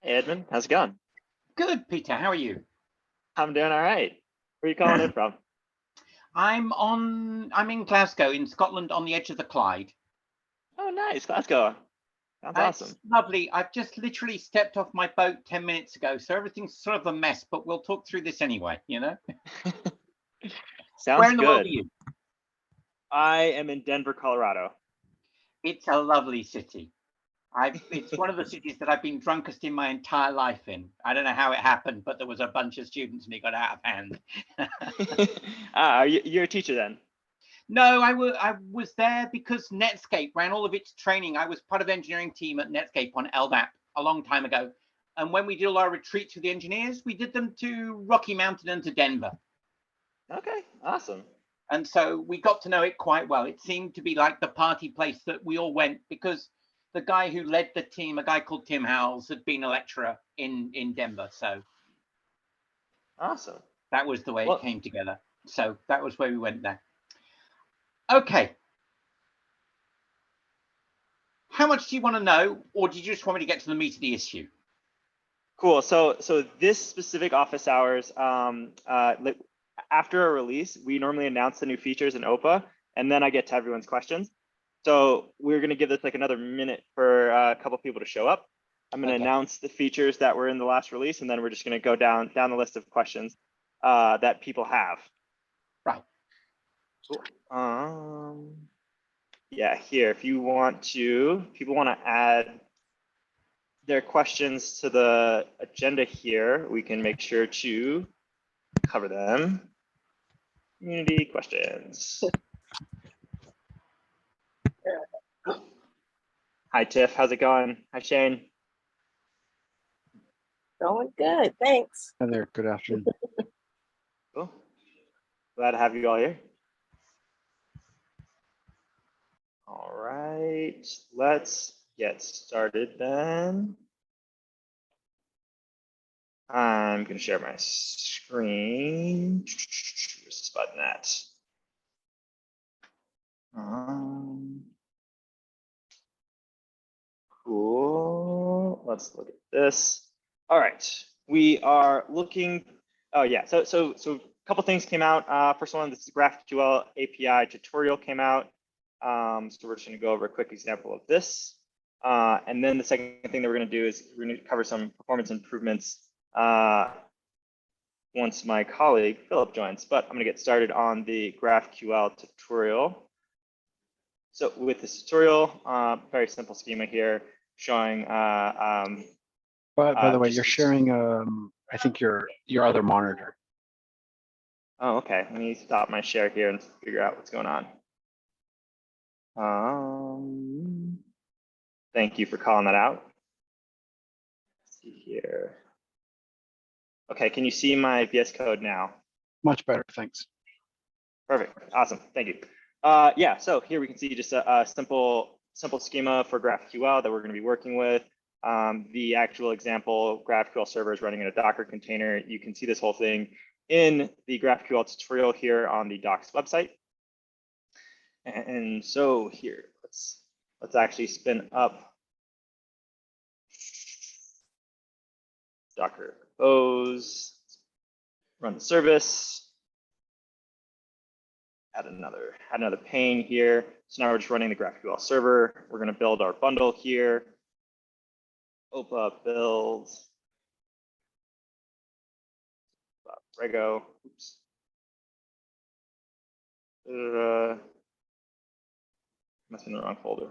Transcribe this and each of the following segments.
Edmund, how's it going? Good, Peter. How are you? I'm doing all right. Where are you calling in from? I'm in Glasgow, in Scotland, on the edge of the Clyde. Oh, nice, Glasgow. Sounds awesome. Lovely. I've just literally stepped off my boat 10 minutes ago, so everything's sort of a mess, but we'll talk through this anyway, you know? Sounds Where in the world good. are you? I am in Denver, Colorado. It's a lovely city. It's one of the cities that I've been drunkest in my entire life in. I don't know how it happened, but there was a bunch of students and it got out of hand. You're a teacher then? No, I was there because Netscape ran all of its training. I was part of the engineering team at Netscape on LDAP a long time ago. And when we did all our retreats with the engineers, we did them to Rocky Mountain and to Denver. Okay, awesome. And so we got to know it quite well. It seemed to be like the party place that we all went because the guy who led the team, a guy called Tim Howells, had been a lecturer in Denver. So awesome. That was the way it came together. So that was where we went there. Okay. How much do you want to know, or do you just want me to get to the meat of the issue? Cool. So this specific office hours, after a release, we normally announce the new features in OPA, and then I get to everyone's questions. So we're going to give this like another minute for a couple people to show up. I'm going to announce the features that were in the last release, and then we're just going to go down the list of questions that people have. Right. Cool. Yeah, here, if people want to add their questions to the agenda here, we can make sure to cover them. Community questions. Hi, Tiff. How's it going? Hi, Shane. Going good. Thanks. Hi there. Good afternoon. Cool. Glad to have you all here. All right, let's get started then. I'm going to share my screen. Where's this button at? Cool. Let's look at this. All right, we are looking. Oh yeah. So a couple things came out. First one, this is the GraphQL API tutorial came out. So we're just going to go over a quick example of this. And then the second thing that we're going to do is we're going to cover some performance improvements once my colleague Philip joins. But I'm going to get started on the GraphQL tutorial. So with this tutorial, very simple schema here showing. By the way, you're sharing, I think your other monitor. Oh, okay. Let me stop my share here and figure out what's going on. Thank you for calling that out. Let's see here. Okay, can you see my VS Code now? Much better, thanks. Perfect, awesome, thank you. Yeah, so here we can see just a simple schema for GraphQL that we're going to be working with. The actual example GraphQL server is running in a Docker container. You can see this whole thing in the GraphQL tutorial here on the docs website. And so here, let's actually spin up Docker compose, run the service, add another pane here. So now we're just running the GraphQL server. We're going to build our bundle here. OPA build. Rego. Oops. Must be in the wrong folder.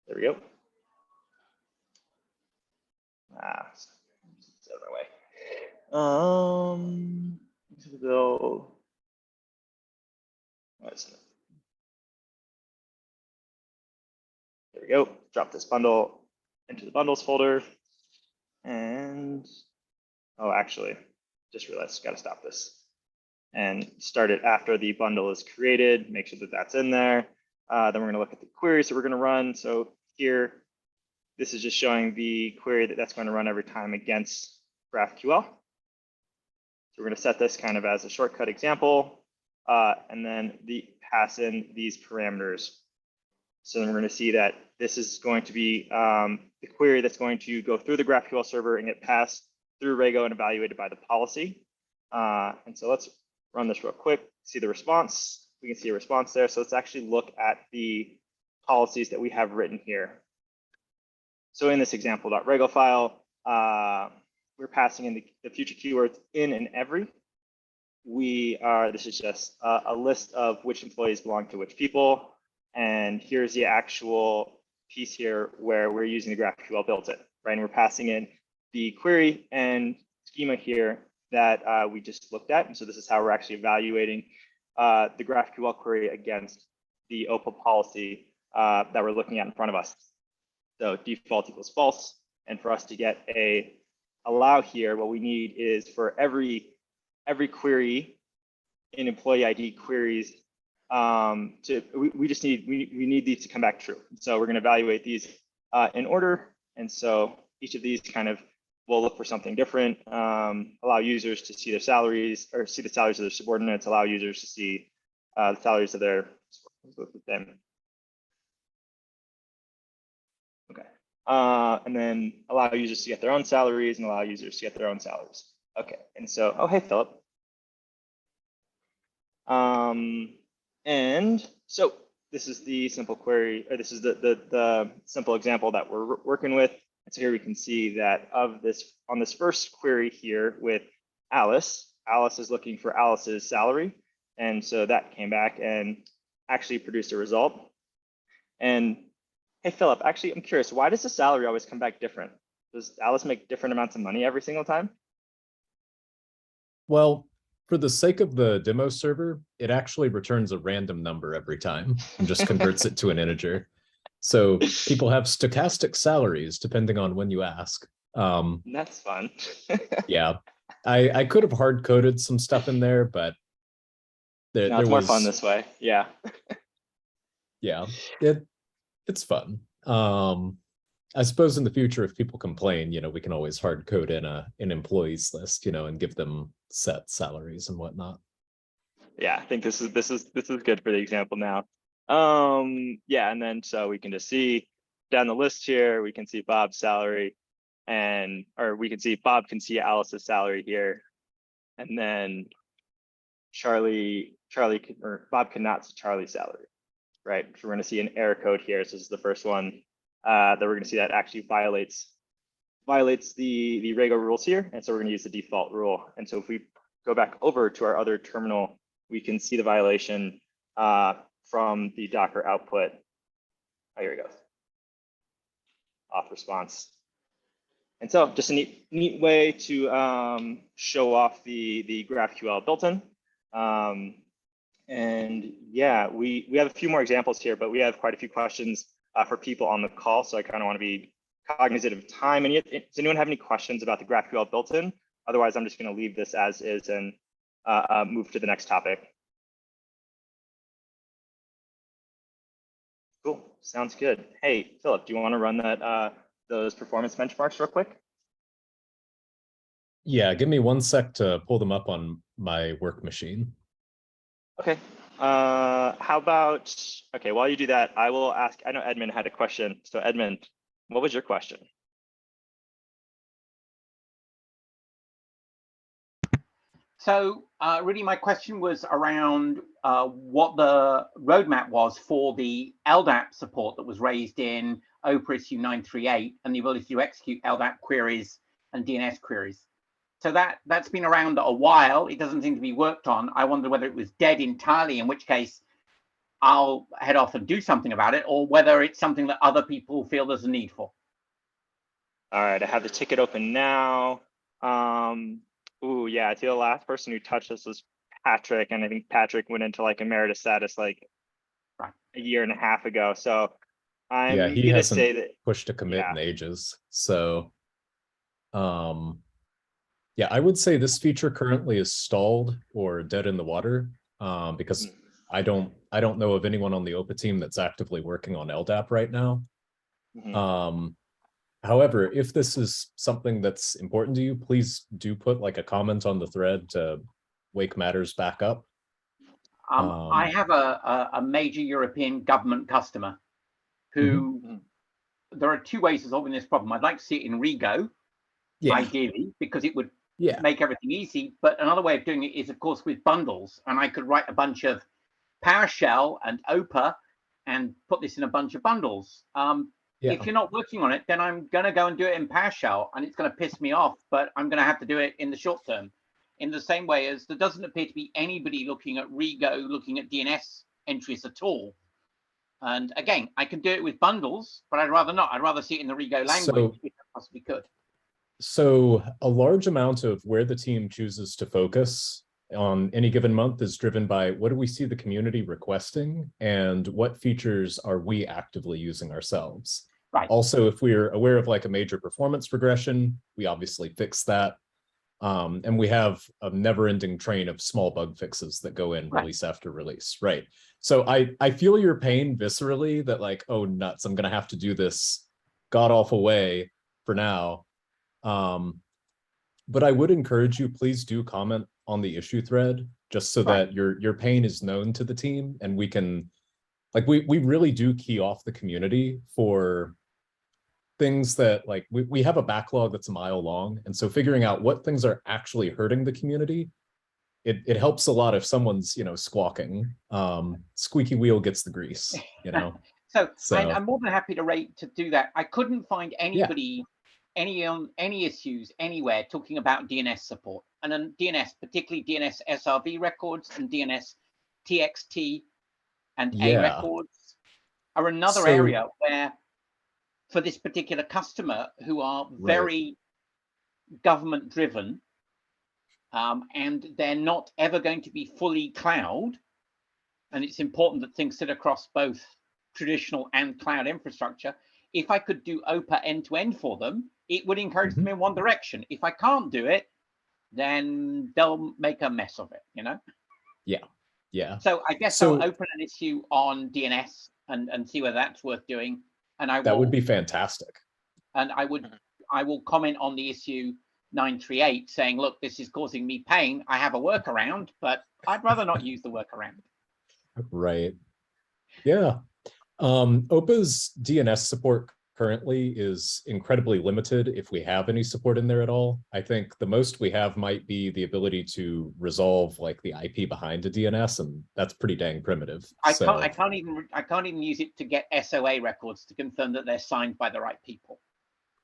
There we go. It's out of my way. Build. There we go. Drop this bundle into the bundles folder. And actually, just realized got to stop this and start it after the bundle is created. Make sure that that's in there. Then we're going to look at the queries that we're going to run. So here, this is just showing the query that's going to run every time against GraphQL. So we're going to set this kind of as a shortcut example, and then pass in these parameters So then we're going to see that this is going to be the query that's going to go through the GraphQL server and get passed through Rego and evaluated by the policy. And so let's run this real quick, see the response. We can see a response there. So let's actually look at the policies that we have written here. So in this example.rego file, we're passing in the future keywords in and every. This is just a list of which employees belong to which people. And here's the actual piece here where we're using the GraphQL built-in, right? And we're passing in the query and schema here that we just looked at. And so this is how we're actually evaluating the GraphQL query against the OPA policy that we're looking at in front of us. So default equals false. And for us to get a allow here, what we need is for every query in employee ID queries, we need these to come back true. So we're going to evaluate these in order. And so each of these kind of will look for something different, allow users to see their salaries or see the salaries of their subordinates, allow users to see the salaries of their subordinates. Okay. And then allow users to get their own salaries and allow users to get their own salaries. Okay. And so, oh, hey, Philip. And so this is the simple query, or this is the simple example that we're working with. And so here we can see that on this first query here with Alice is looking for Alice's salary. And so that came back and actually produced a result. And hey, Philip, actually, I'm curious, why does the salary always come back different? Does Alice make different amounts of money every single time? Well, for the sake of the demo server, it actually returns a random number every time and just converts it to an integer. So people have stochastic salaries depending on when you ask. That's fun. Yeah, I could have hard coded some stuff in there, but it's more fun this way. Yeah. Yeah, it's fun. I suppose in the future, if people complain, we can always hard code in an employees list, and give them set salaries and whatnot. Yeah, I think this is good for the example now. Yeah, and then so we can just see down the list here, we can see Bob's salary, or we can see Bob can see Alice's salary here, and then Bob cannot see Charlie's salary, right? So we're going to see an error code here. So this is the first one that we're going to see that actually violates the Rego rules here, and so we're going to use the default rule. And so if we go back over to our other terminal, we can see the violation from the Docker output. Oh, here we go. Auth response. And so just a neat way to show off the GraphQL built-in. And yeah, we have a few more examples here, but we have quite a few questions for people on the call. So I kind of want to be cognizant of time. And does anyone have any questions about the GraphQL built-in? Otherwise, I'm just going to leave this as is and move to the next topic. Cool, sounds good. Hey, Philip, do you want to run those performance benchmarks real quick? Yeah, give me 1 sec to pull them up on my work machine. Okay. How about, okay, while you do that, I will ask, I know Edmund had a question. So Edmund, what was your question? So really my question was around what the roadmap was for the LDAP support that was raised in OPA issue 938 and the ability to execute LDAP queries and DNS queries. So that's been around a while. It doesn't seem to be worked on. I wonder whether it was dead entirely, in which case I'll head off and do something about it, or whether it's something that other people feel there's a need for. All right, I have the ticket open now. Ooh, yeah, I feel the last person who touched this was Patrick, and I think Patrick went into like emeritus status like a year and a half ago. So I'm gonna say that pushed a commit in ages. So yeah, I would say this feature currently is stalled or dead in the water because I don't know of anyone on the OPA team that's actively working on LDAP right now. However, if this is something that's important to you, please do put like a comment on the thread to wake matters back up. I have a major European government customer who there are two ways of solving this problem. I'd like to see it in Rego, ideally, because it would make everything easy. But another way of doing it is, of course, with bundles. And I could write a bunch of PowerShell and OPA and put this in a bunch of bundles. If you're not working on it, then I'm going to go and do it in PowerShell, and it's going to piss me off, but I'm going to have to do it in the short term. In the same way as there doesn't appear to be anybody looking at Rego, looking at DNS entries at all. And again, I can do it with bundles, but I'd rather not. I'd rather see it in the Rego language if I possibly could. So a large amount of where the team chooses to focus on any given month is driven by what do we see the community requesting and what features are we actively using ourselves. Right. Also, if we're aware of like a major performance regression, we obviously fix that. And we have a never-ending train of small bug fixes that go in release after release, right? So I feel your pain viscerally that like, oh nuts, I'm gonna have to do this god-awful way for now. But I would encourage you, please do comment on the issue thread just so that your pain is known to the team, and we can, like, we really do key off the community for things that like we have a backlog that's a mile long, and so figuring out what things are actually hurting the community, it helps a lot if someone's squawking. Squeaky wheel gets the grease, so I'm more than happy to do that. I couldn't find anybody any issues anywhere talking about DNS support, and then DNS, particularly DNS SRV records and DNS TXT and A records are another area where, for this particular customer who are very government driven, and they're not ever going to be fully cloud, and it's important that things sit across both traditional and cloud infrastructure. If I could do OPA end-to-end for them, it would encourage them in one direction. If I can't do it, then they'll make a mess of it, Yeah. So I guess I'll open an issue on DNS and see whether that's worth doing. And that would be fantastic. And I will comment on the issue 938 saying, look, this is causing me pain. I have a workaround, but I'd rather not use the workaround. Right. Yeah. OPA's DNS support currently is incredibly limited if we have any support in there at all. I think the most we have might be the ability to resolve like the IP behind a DNS, and that's pretty dang primitive. I can't even use it to get SOA records to confirm that they're signed by the right people.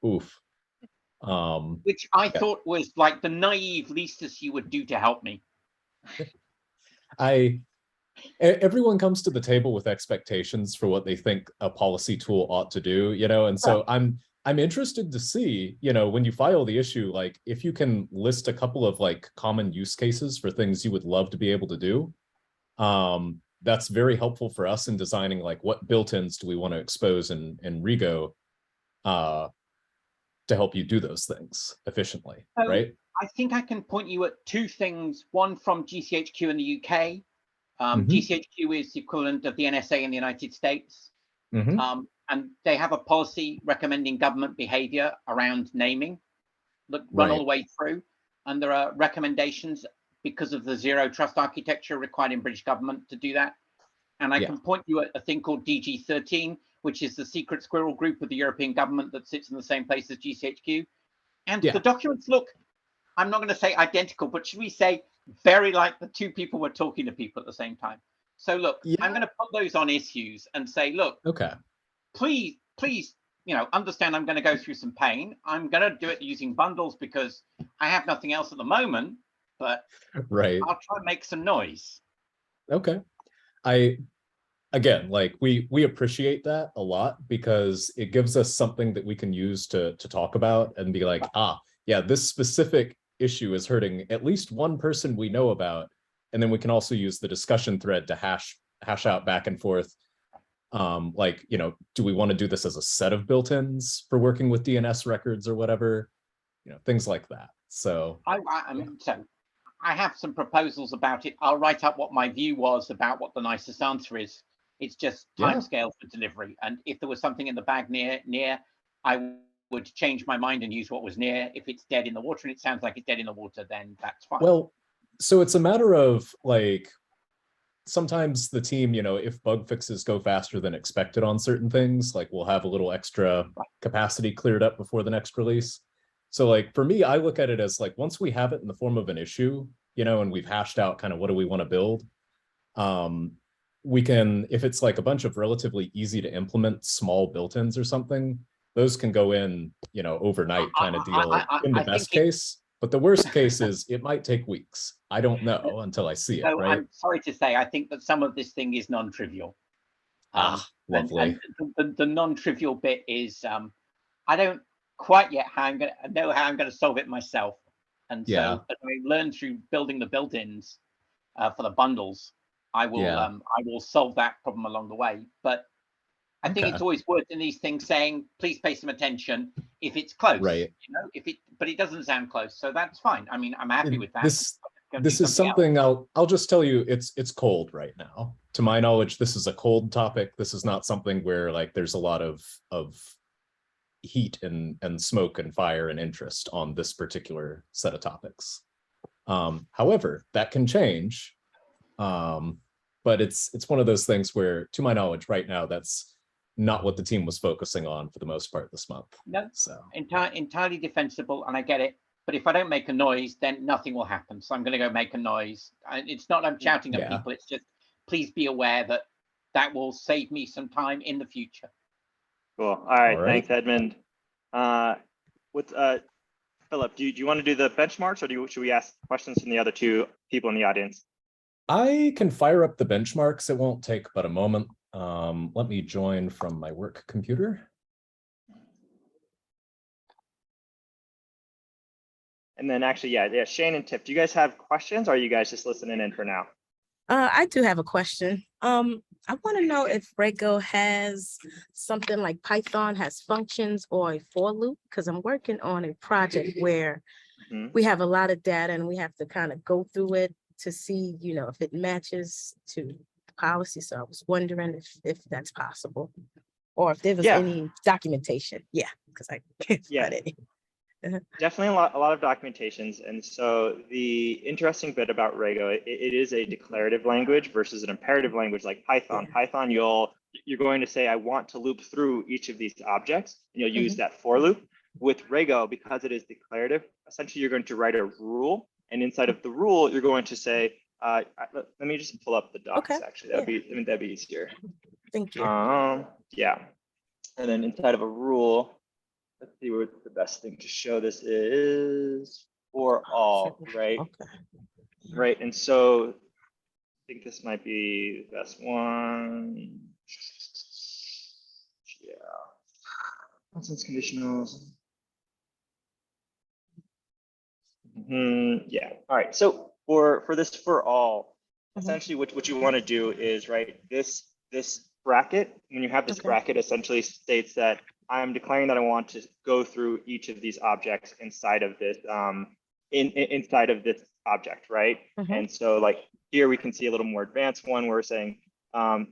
Oof. Which I thought was like the naive least you would do to help me. Everyone comes to the table with expectations for what they think a policy tool ought to do, and so I'm interested to see, when you file the issue, like if you can list a couple of like common use cases for things you would love to be able to do. That's very helpful for us in designing like what built-ins do we want to expose in Rego to help you do those things efficiently, right? I think I can point you at two things, one from GCHQ in the UK. GCHQ is the equivalent of the NSA in the United States. And they have a policy recommending government behavior around naming that run all the way through. And there are recommendations because of the zero trust architecture required in British government to do that. And I can point you at a thing called DG13, which is the secret squirrel group of the European government that sits in the same place as GCHQ. And the documents look, I'm not going to say identical, but should we say very like the two people were talking to people at the same time. So look, I'm going to put those on issues and say, look, please, understand I'm going to go through some pain. I'm going to do it using bundles because I have nothing else at the moment, but I'll try and make some noise. Okay. Again, like we appreciate that a lot because it gives us something that we can use to talk about and be like, this specific issue is hurting at least one person we know about, and then we can also use the discussion thread to hash out back and forth. Do we want to do this as a set of built-ins for working with DNS records or whatever, things like that. So I have some proposals about it. I'll write up what my view was about what the nicest answer is. It's just timescale for delivery, and if there was something in the bag near, I would change my mind and use what was near. If it's dead in the water and it sounds like it's dead in the water, then that's fine. Well, so it's a matter of like, sometimes the team, if bug fixes go faster than expected on certain things, like we'll have a little extra capacity cleared up before the next release. So like for me, I look at it as like once we have it in the form of an issue, and we've hashed out kind of what do we want to build, we can, if it's like a bunch of relatively easy to implement small built-ins or something, those can go in, overnight kind of deal in the best case. But the worst case is it might take weeks. I don't know until I see it, So right? I'm sorry to say, I think that some of this thing is non-trivial. Lovely. And the non-trivial bit is I don't quite yet know how I'm going to solve it myself. And so Yeah. as I learn through building the built-ins for the bundles, I will solve that problem along the way. But I think it's always worth in these things saying, please pay some attention if it's close. Right. But it doesn't sound close, so that's fine. I mean, I'm happy with that. This is something I'll just tell you, it's cold right now. To my knowledge, this is a cold topic. This is not something where like there's a lot of heat and smoke and fire and interest on this particular set of topics. However, that can change. But it's one of those things where, to my knowledge, right now, that's not what the team was focusing on for the most part this month. No, so entirely defensible, and I get it. But if I don't make a noise, then nothing will happen. So I'm going to go make a noise. It's not I'm shouting at people. It's just please be aware that will save me some time in the future. Cool. All right. Thanks, Edmund. Philip, do you want to do the benchmarks, or should we ask questions from the other two people in the audience? I can fire up the benchmarks. It won't take but a moment. Let me join from my work computer. And then actually, yeah, Shane and Tiff, do you guys have questions, or are you guys just listening in for now? I do have a question. I want to know if Rego has something like Python has functions or a for loop, because I'm working on a project where we have a lot of data and we have to kind of go through it to see, if it matches to policy. So I was wondering if that's possible, or if there was any documentation. Yeah, because I can't find any. Definitely a lot of documentations. And so the interesting bit about Rego, it is a declarative language versus an imperative language like Python. Python, you're going to say, I want to loop through each of these objects, and you'll use that for loop. With Rego, because it is declarative, essentially you're going to write a rule, and inside of the rule, you're going to say, let me just pull up the docs. Actually, that'd be easier. Thank you. Yeah, and then inside of a rule, let's see what the best thing to show this is for all, right? Right, and so I think this might be the best one. Yeah, nonsense conditionals. Yeah, all right, so for this for all, essentially what you want to do is, right, this bracket, when you have this bracket, essentially states that I'm declaring that I want to go through each of these objects inside of this inside of this object, right? And so like here we can see a little more advanced one where we're saying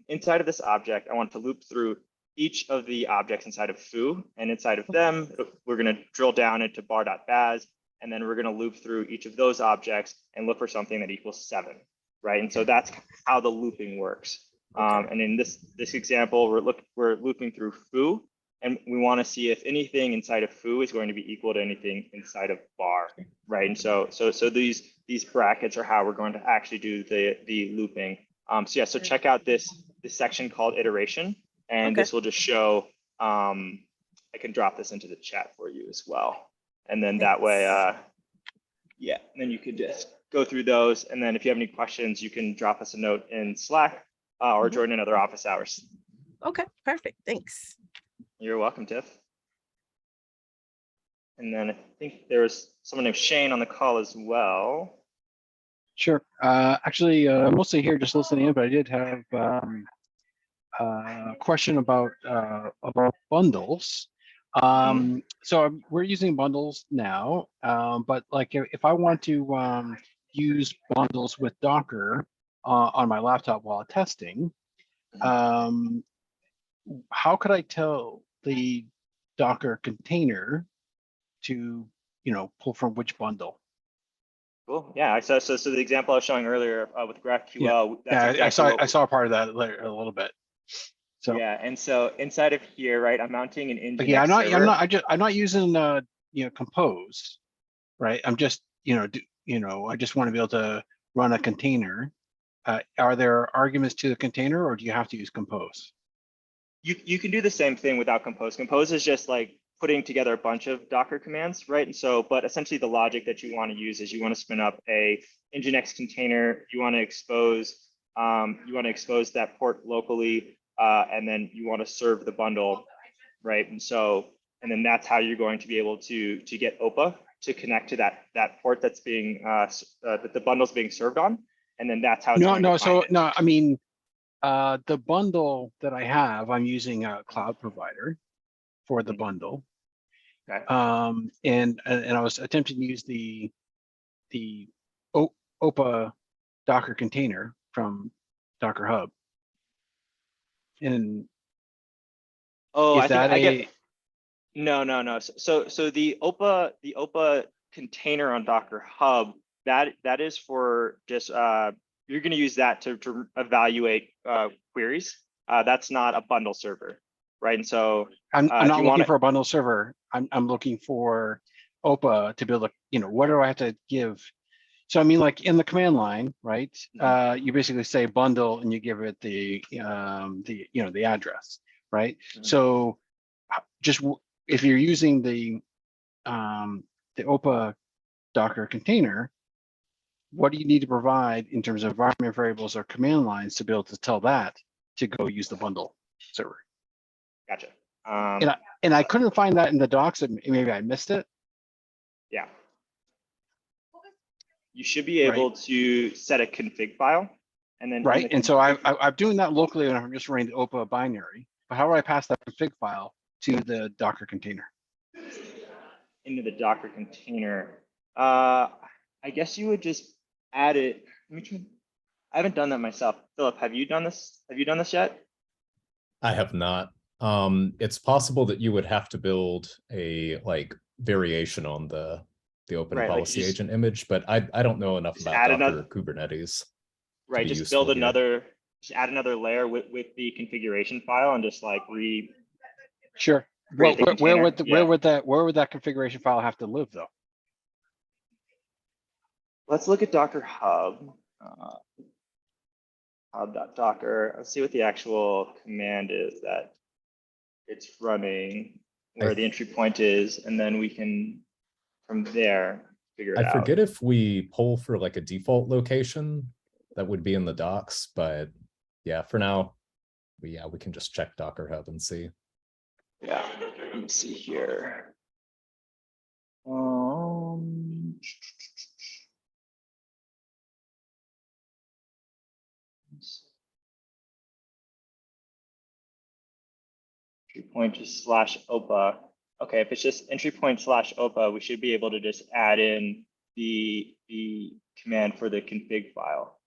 inside of this object, I want to loop through each of the objects inside of foo, and inside of them, we're going to drill down into bar.baz, and then we're going to loop through each of those objects and look for something that equals 7, right? And so that's how the looping works. And in this example, we're looping through foo, and we want to see if anything inside of foo is going to be equal to anything inside of bar, right? And so these brackets are how we're going to actually do the looping. So check out this section called iteration, and this will just show. I can drop this into the chat for you as well, and then that way, and then you could just go through those, and then if you have any questions, you can drop us a note in Slack or join in other office hours. Okay, perfect. Thanks. You're welcome, Tiff. And then I think there was someone named Shane on the call as well. Sure. Actually, mostly here just listening in, but I did have a question about bundles. So we're using bundles now, but like if I want to use bundles with Docker on my laptop while testing, how could I tell the Docker container to pull from which bundle? Cool. Yeah. So the example I was showing earlier with GraphQL. That's Yeah, exactly what I saw a part of that later, a little bit. So yeah. And so inside of here, right, I'm mounting an but Nginx yeah, server. I'm not using compose, right? I'm just, I just want to be able to run a container. Are there arguments to the container, or do you have to use compose? You can do the same thing without compose. Compose is just like putting together a bunch of Docker commands, right? And so, but essentially the logic that you want to use is you want to spin up a Nginx container. You want to expose that port locally, and then you want to serve the bundle, right? And so, and then that's how you're going to be able to get OPA to connect to that port that's being that the bundle's being served on, and then that's how it's going to find it. No, I mean, the bundle that I have, I'm using a cloud provider for the bundle. Okay. And I was attempting to use the OPA Docker container from Docker Hub. And Oh, is that I get no. So the OPA container on Docker Hub, that is for just you're going to use that to evaluate queries. That's not a bundle server, right? And so I'm not looking wanna, for a bundle server. I'm looking for OPA to build a, what do I have to give? So I mean, like in the command line, right? You basically say bundle and you give it the address, right? So just if you're using the OPA Docker container, what do you need to provide in terms of environment variables or command lines to be able to tell that to go use the bundle server? Gotcha. And I couldn't find that in the docs. Maybe I missed it. Yeah. You should be able to set a config file, and then right. And so I'm doing that locally, and I'm just running the OPA binary. But how do I pass that config file to the Docker container? Into the Docker container. I guess you would just add it. Let me try. I haven't done that myself. Philip, have you done this? Have you done this yet? I have not. It's possible that you would have to build a variation on the open policy agent image, but I don't know enough about Docker Kubernetes. Right, just build another, just add another layer with the configuration file and just Sure. Where would that configuration file have to live though? Let's look at Docker Hub. Hub.docker. Let's see what the actual command is that it's running, where the entry point is, and then we can, from there, figure it out. I forget if we pull for a default location that would be in the docs, but yeah, for now, we can just check Docker Hub and see. Yeah, let me see here. 3 point / OPA. Okay, if it's just entry point / OPA, we should be able to just add in the command for the config file,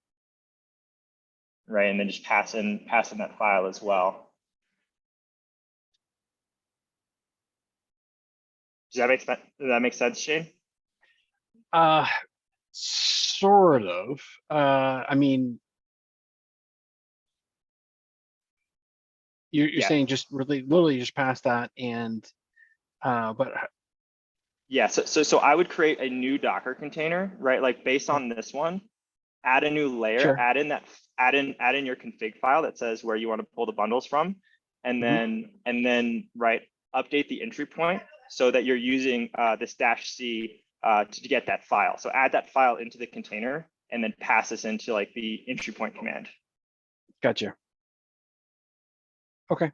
right? And then just pass in that file as well. Does that make sense, Shane? Sort of. I mean, you're saying just literally just pass that, and but yeah. So I would create a new Docker container, right? Based on this one, add a new layer, sure. add in your config file that says where you want to pull the bundles from, and then update the entry point so that you're using this -c to get that file. So add that file into the container and then pass this into the entry point command. Gotcha. Okay.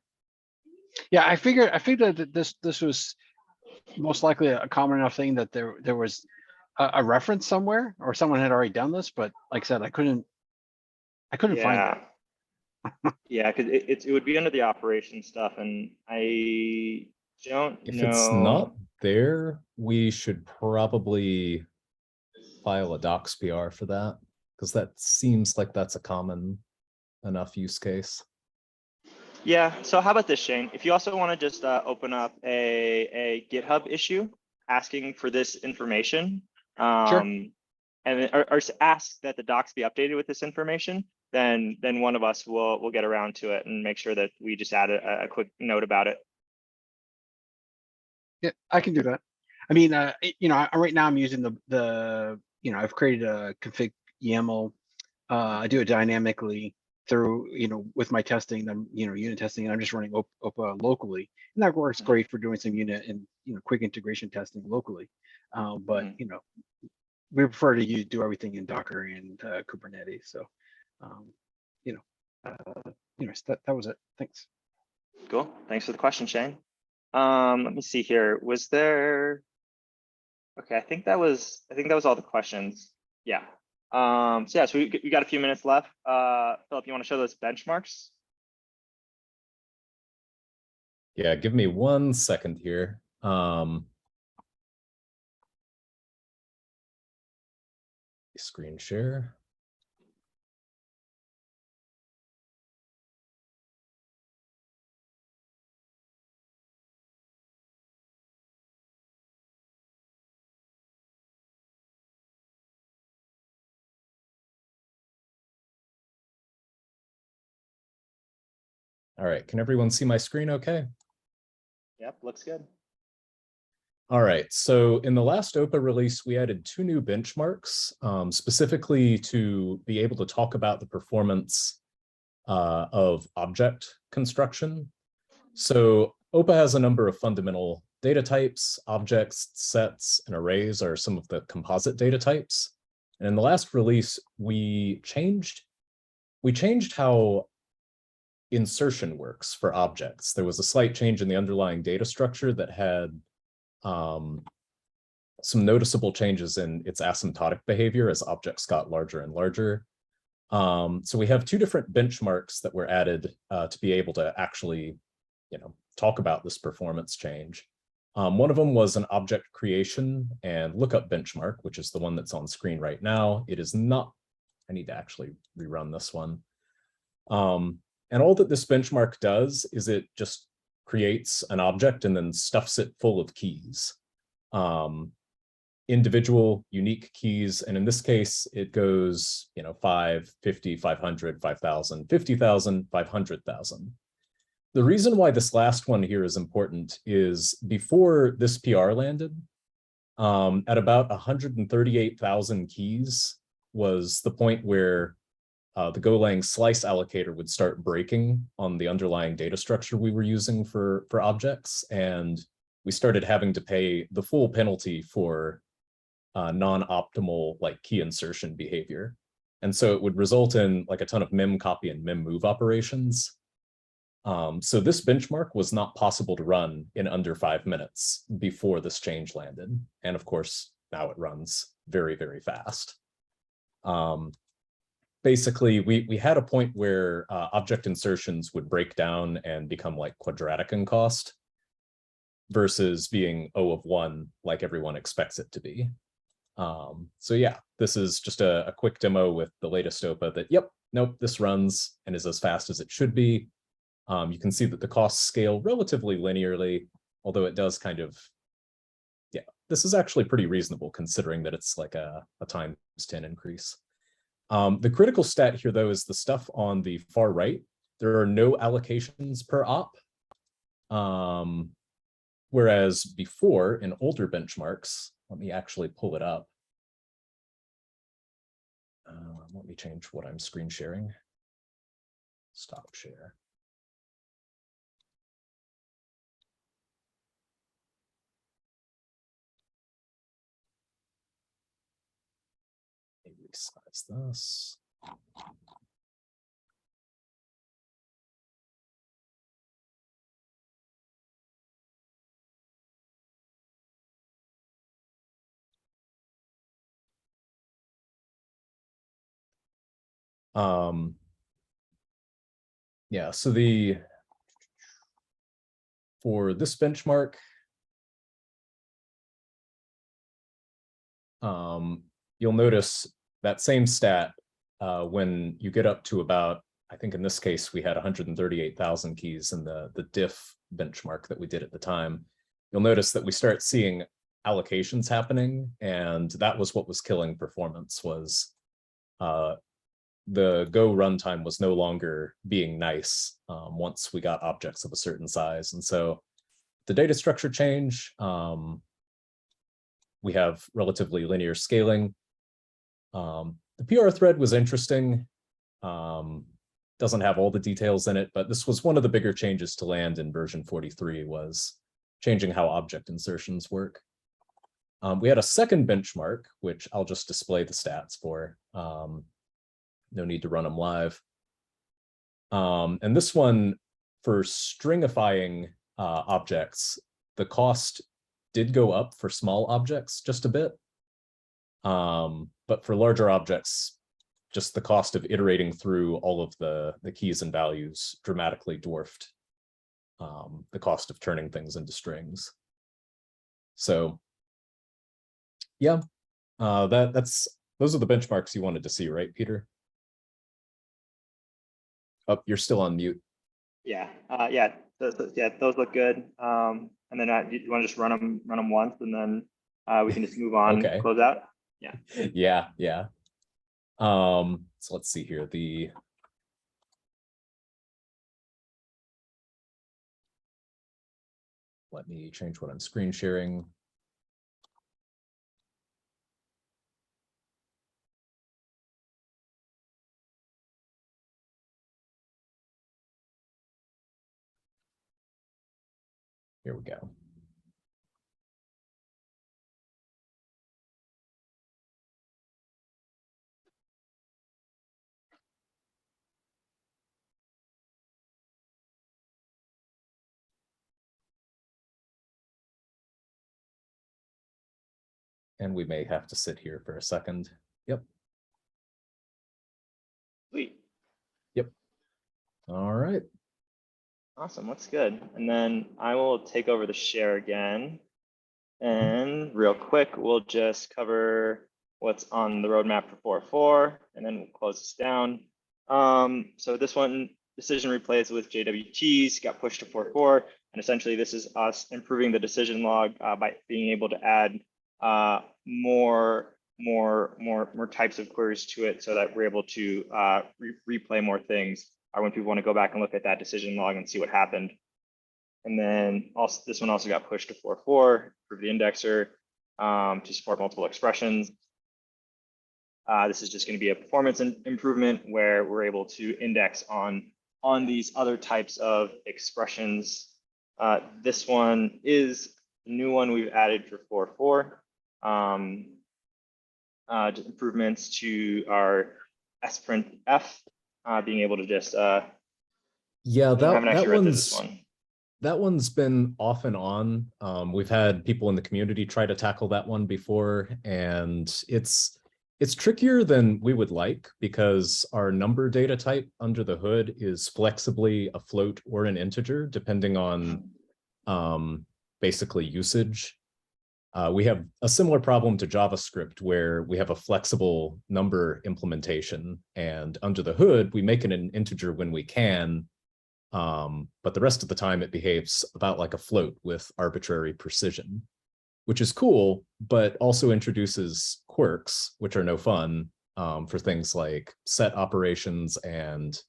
Yeah, I figured that this was most likely a common enough thing that there was a reference somewhere, or someone had already done this, but like I said, I couldn't find it. Yeah, because it would be under the operation stuff, and I don't know. If it's not there, we should probably file a docs PR for that, because that seems like that's a common enough use case. Yeah, so how about this, Shane? If you also want to just open up a GitHub issue asking for this information, Sure. and or ask that the docs be updated with this information, then one of us will get around to it and make sure that we just add a quick note about it. Yeah, I can do that. I mean, right now I'm using the I've created a config YAML. I do it dynamically through, with my testing, unit testing, and I'm just running OPA locally. And that works great for doing some unit and, quick integration testing locally. But, we prefer to do everything in Docker and Kubernetes. So, that was it. Thanks. Cool. Thanks for the question, Shane. Let me see here. Was there? Okay, I think that was all the questions. Yeah. So yeah, so we got a few minutes left. Philip, you want to show those benchmarks? Yeah, give me 1 second here. Screen share. All right, can everyone see my screen okay? Yep, looks good. All right, so in the last OPA release, we added 2 new benchmarks, specifically to be able to talk about the performance of object construction. So OPA has a number of fundamental data types. Objects, sets, and arrays are some of the composite data types. And in the last release, we changed how insertion works for objects. There was a slight change in the underlying data structure that had some noticeable changes in its asymptotic behavior as objects got larger and larger. So we have 2 different benchmarks that were added to be able to actually, talk about this performance change. One of them was an object creation and lookup benchmark, which is the one that's on screen right now. It is not, I need to actually rerun this one. And all that this benchmark does is it just creates an object and then stuffs it full of keys, individual unique keys. And in this case, it goes, 5, 50, 500, 5,000, 50,000, 500,000. The reason why this last one here is important is before this PR landed, at about 138,000 keys was the point where the Golang slice allocator would start breaking on the underlying data structure we were using for objects. And we started having to pay the full penalty for non-optimal key insertion behavior. And so it would result in a ton of mem copy and mem move operations. So this benchmark was not possible to run in under 5 minutes before this change landed. And of course, now it runs very, very fast. Basically, we had a point where object insertions would break down and become quadratic in cost versus being O of 1 like everyone expects it to be. So yeah, this is just a quick demo with the latest OPA that, yep, nope, this runs and is as fast as it should be. You can see that the costs scale relatively linearly, although it does kind of, yeah, this is actually pretty reasonable considering that it's a times 10 increase. The critical stat here, though, is the stuff on the far right. There are no allocations per op. Whereas before, in older benchmarks, let me actually pull it up. Let me change what I'm screen sharing. Stop share. Maybe resize this. Yeah, so for this benchmark, you'll notice that same stat when you get up to about, I think in this case, we had 138,000 keys in the diff benchmark that we did at the time. You'll notice that we start seeing allocations happening, and that was what was killing performance. Was the Go runtime was no longer being nice once we got objects of a certain size. And so the data structure change, we have relatively linear scaling. The PR thread was interesting. Doesn't have all the details in it, but this was one of the bigger changes to land in version 43, was changing how object insertions work. We had a second benchmark, which I'll just display the stats for. No need to run them live. And this one, for stringifying objects, the cost did go up for small objects just a bit. But for larger objects, just the cost of iterating through all of the keys and values dramatically dwarfed the cost of turning things into strings. So yeah, those are the benchmarks you wanted to see, right, Peter? Oh, you're still on mute. Yeah, those look good. And then you want to just run them once, and then we can just move on, Okay. close out. Yeah. Yeah. So let's see here. Let me change what I'm screen sharing. Here we go. And we may have to sit here for a second. Yep. Sweet. Yep. All right. Awesome. Looks good. And then I will take over the share again. And real quick, we'll just cover what's on the roadmap for 4.4, and then we'll close this down. So this one, decision replays with JWTs, got pushed to 4.4, and essentially this is us improving the decision log by being able to add more types of queries to it, so that we're able to replay more things when people want to go back and look at that decision log and see what happened. And then also this one also got pushed to 4.4, improve the indexer to support multiple expressions. This is just going to be a performance improvement where we're able to index on these other types of expressions. This one is the new one we've added for 4.4. Just improvements to our sprintf, being able to just yeah, that one's been off and on. We've had people in the community try to tackle that one before, and it's trickier than we would like, because our number data type under the hood is flexibly a float or an integer, depending on basically usage. We have a similar problem to JavaScript, where we have a flexible number implementation, and under the hood, we make it an integer when we can, but the rest of the time it behaves about like a float with arbitrary precision, which is cool, but also introduces quirks, which are no fun for things like set operations, and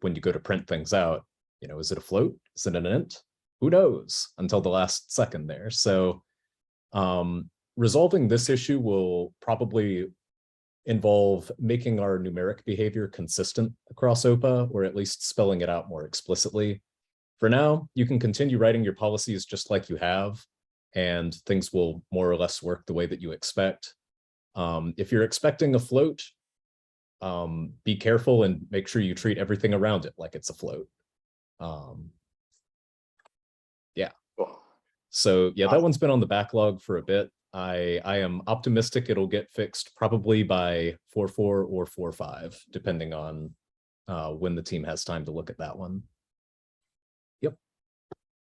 when you go to print things out, is it a float? Is it an int? Who knows until the last second there. So resolving this issue will probably involve making our numeric behavior consistent across OPA, or at least spelling it out more explicitly. For now, you can continue writing your policies just like you have, and things will more or less work the way that you expect. If you're expecting a float, be careful and make sure you treat everything around it like it's a float. Yeah. Cool. So yeah, Awesome. That one's been on the backlog for a bit. I am optimistic it'll get fixed probably by 4.4 or 4.5, depending on when the team has time to look at that one. Yep.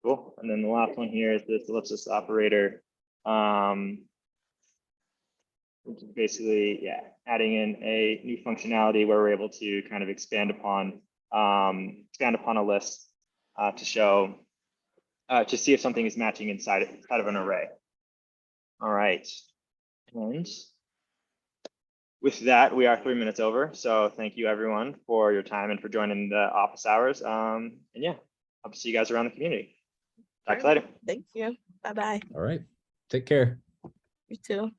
Cool. And then the last one here is this ellipsis operator, which is basically, adding in a new functionality where we're able to kind of expand upon a list to show, to see if something is matching inside of an array. All right. And with that, we are 3 minutes over. So thank you everyone for your time and for joining the office hours. And yeah, hope to see you guys around the community. Talk to you later. Thank you. Bye-bye. All right. Take care. You too.